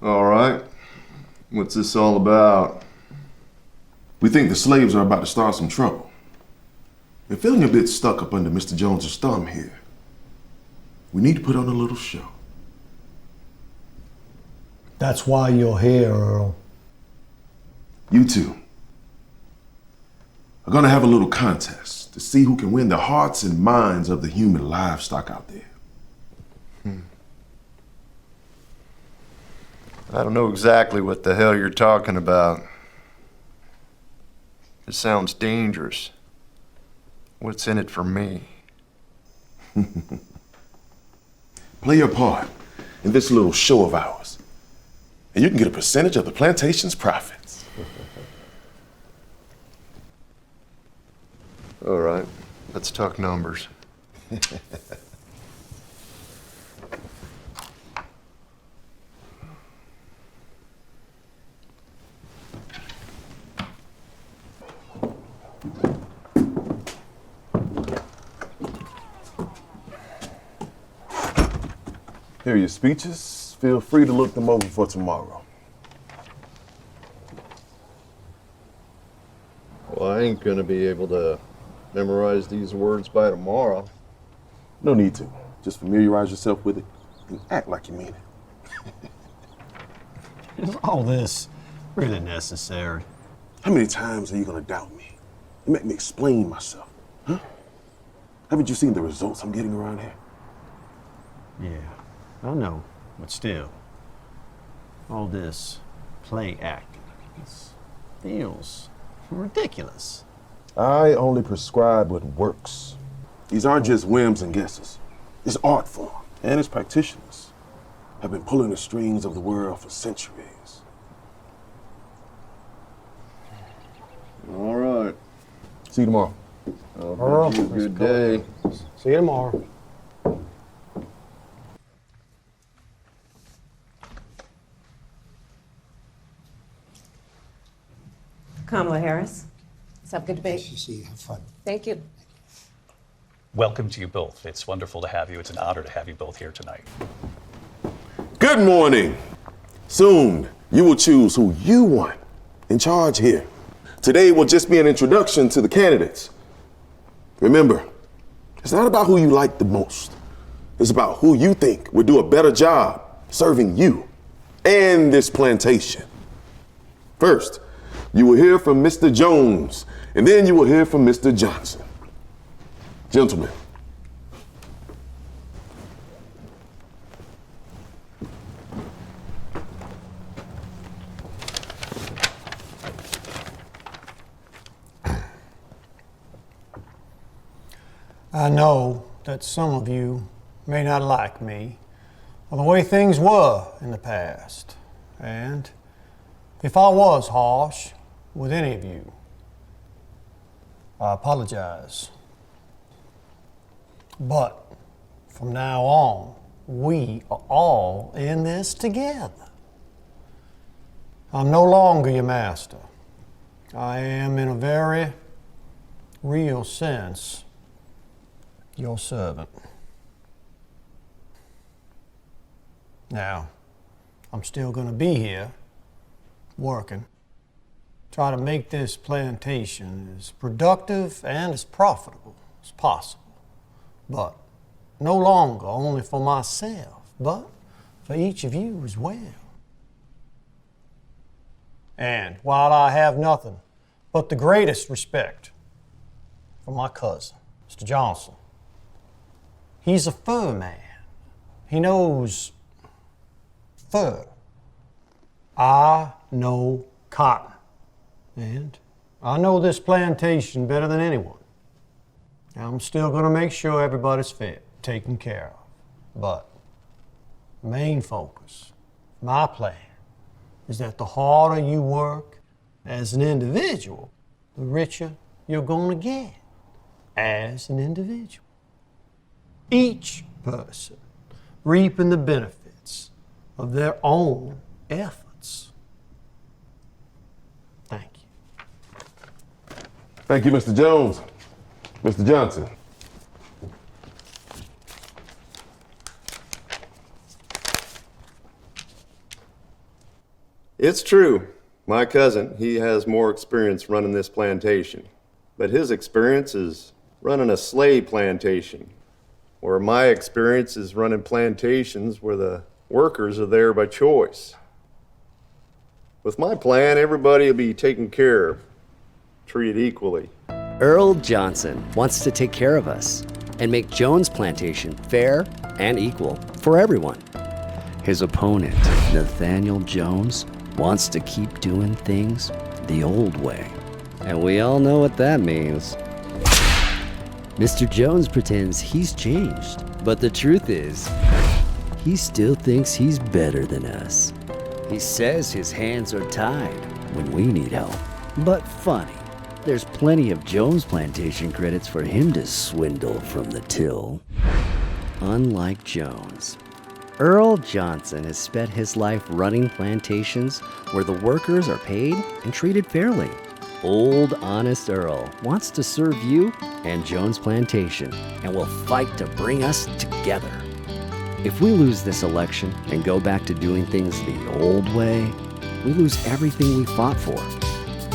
All right. What's this all about? We think the slaves are about to start some trouble. They're feeling a bit stuck up under Mr. Jones's thumb here. We need to put on a little show. That's why you're here, Earl. You two are gonna have a little contest to see who can win the hearts and minds of the human livestock out there. I don't know exactly what the hell you're talking about. It sounds dangerous. What's in it for me? Play your part in this little show of ours, and you can get a percentage of the plantation's profits. All right, let's talk numbers. Here are your speeches. Feel free to look them over for tomorrow. Well, I ain't gonna be able to memorize these words by tomorrow. No need to. Just familiarize yourself with it and act like you mean it. Is all this really necessary? How many times are you gonna doubt me and make me explain myself? Huh? Haven't you seen the results I'm getting around here? Yeah, I know, but still, all this play acting, this feels ridiculous. I only prescribe what works. These aren't just whims and guesses. It's art form, and its practitioners have been pulling the strings of the world for centuries. All right. See you tomorrow. I'll bid you a good day. See you tomorrow. Kamala Harris. Let's have a good debate. Nice to see you. Have fun. Thank you. Welcome to you both. It's wonderful to have you. It's an honor to have you both here tonight. Good morning. Soon, you will choose who you want in charge here. Today will just be an introduction to the candidates. Remember, it's not about who you like the most. It's about who you think would do a better job serving you and this plantation. First, you will hear from Mr. Jones, and then you will hear from Mr. Johnson. Gentlemen. I know that some of you may not like me or the way things were in the past. And if I was harsh with any of you, I apologize. But from now on, we are all in this together. I'm no longer your master. I am, in a very real sense, your servant. Now, I'm still going to be here, working, try to make this plantation as productive and as profitable as possible. But no longer only for myself, but for each of you as well. And while I have nothing but the greatest respect for my cousin, Mr. Johnson, he's a fur man. He knows fur. I know cotton. And I know this plantation better than anyone. I'm still going to make sure everybody's fed, taken care of. But the main focus, my plan, is that the harder you work as an individual, the richer you're going to get as an individual. Each person reaping the benefits of their own efforts. Thank you. Thank you, Mr. Jones. Mr. Johnson. It's true. My cousin, he has more experience running this plantation. But his experience is running a slave plantation, where my experience is running plantations where the workers are there by choice. With my plan, everybody will be taken care of, treated equally. Earl Johnson wants to take care of us and make Jones Plantation fair and equal for everyone. His opponent, Nathaniel Jones, wants to keep doing things the old way. And we all know what that means. Mr. Jones pretends he's changed, but the truth is, he still thinks he's better than us. He says his hands are tied when we need help. But funny, there's plenty of Jones Plantation credits for him to swindle from the till. Unlike Jones, Earl Johnson has spent his life running plantations where the workers are paid and treated fairly. Old Honest Earl wants to serve you and Jones Plantation and will fight to bring us together. If we lose this election and go back to doing things the old way, we lose everything we fought for.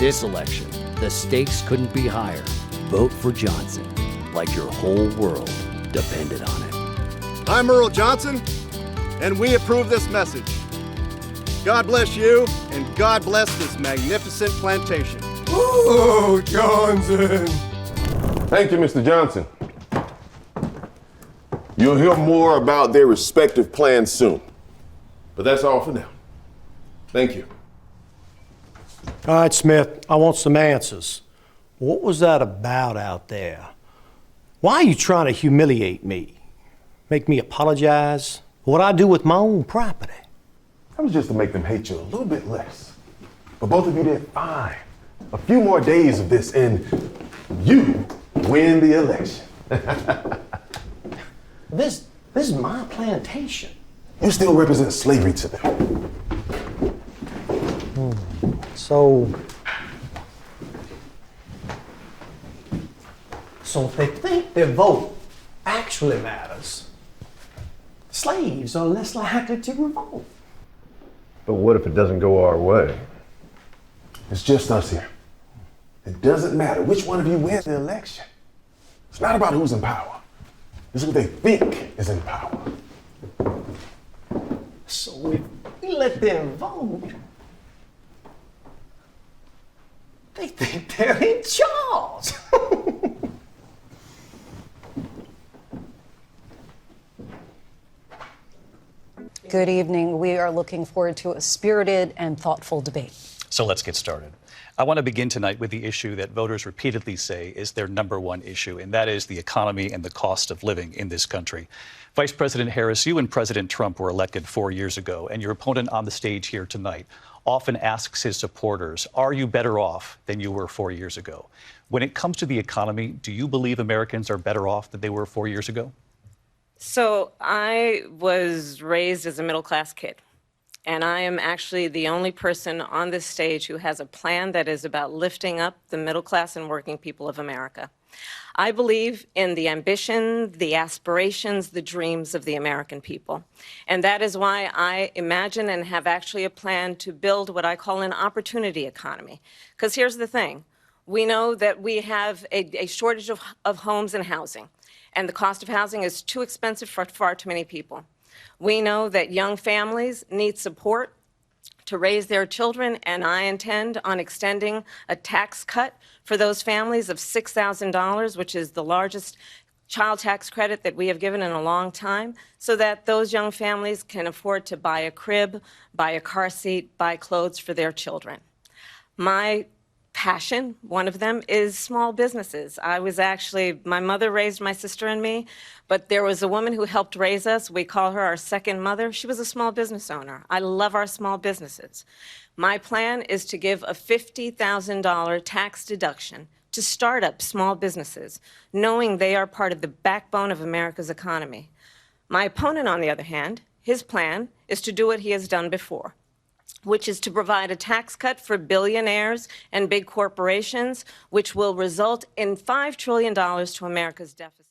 This election, the stakes couldn't be higher. Vote for Johnson, like your whole world depended on it. I'm Earl Johnson, and we approve this message. God bless you, and God bless this magnificent plantation. Oh, Johnson! Thank you, Mr. Johnson. You'll hear more about their respective plans soon. But that's all for now. Thank you. All right, Smith, I want some answers. What was that about out there? Why are you trying to humiliate me? Make me apologize for what I do with my own property? That was just to make them hate you a little bit less. But both of you did fine. A few more days of this and you win the election. This is my plantation. You still represent slavery to them. So if they think their vote actually matters, slaves are less likely to revolt. But what if it doesn't go our way? It's just us here. It doesn't matter which one of you wins the election. It's not about who's in power. It's who they think is in power. So if we let them vote, they think they're in charge. Good evening. We are looking forward to a spirited and thoughtful debate. So let's get started. I want to begin tonight with the issue that voters repeatedly say is their number one issue, and that is the economy and the cost of living in this country. Vice President Harris, you and President Trump were elected 4 years ago, and your opponent on the stage here tonight often asks his supporters, are you better off than you were 4 years ago? When it comes to the economy, do you believe Americans are better off than they were 4 years ago? So I was raised as a middle-class kid, and I am actually the only person on this stage who has a plan that is about lifting up the middle class and working people of America. I believe in the ambition, the aspirations, the dreams of the American people. And that is why I imagine and have actually a plan to build what I call an opportunity economy. Because here's the thing. We know that we have a shortage of homes and housing, and the cost of housing is too expensive for far too many people. We know that young families need support to raise their children, and I intend on extending a tax cut for those families of $6,000, which is the largest child tax credit that we have given in a long time, so that those young families can afford to buy a crib, buy a car seat, buy clothes for their children. My passion, one of them, is small businesses. My mother raised my sister and me, but there was a woman who helped raise us. We call her our second mother. She was a small business owner. I love our small businesses. My plan is to give a $50,000 tax deduction to start up small businesses, knowing they are part of the backbone of America's economy. My opponent, on the other hand, his plan is to do what he has done before, which is to provide a tax cut for billionaires and big corporations, which will result in $5 trillion to America's deficit.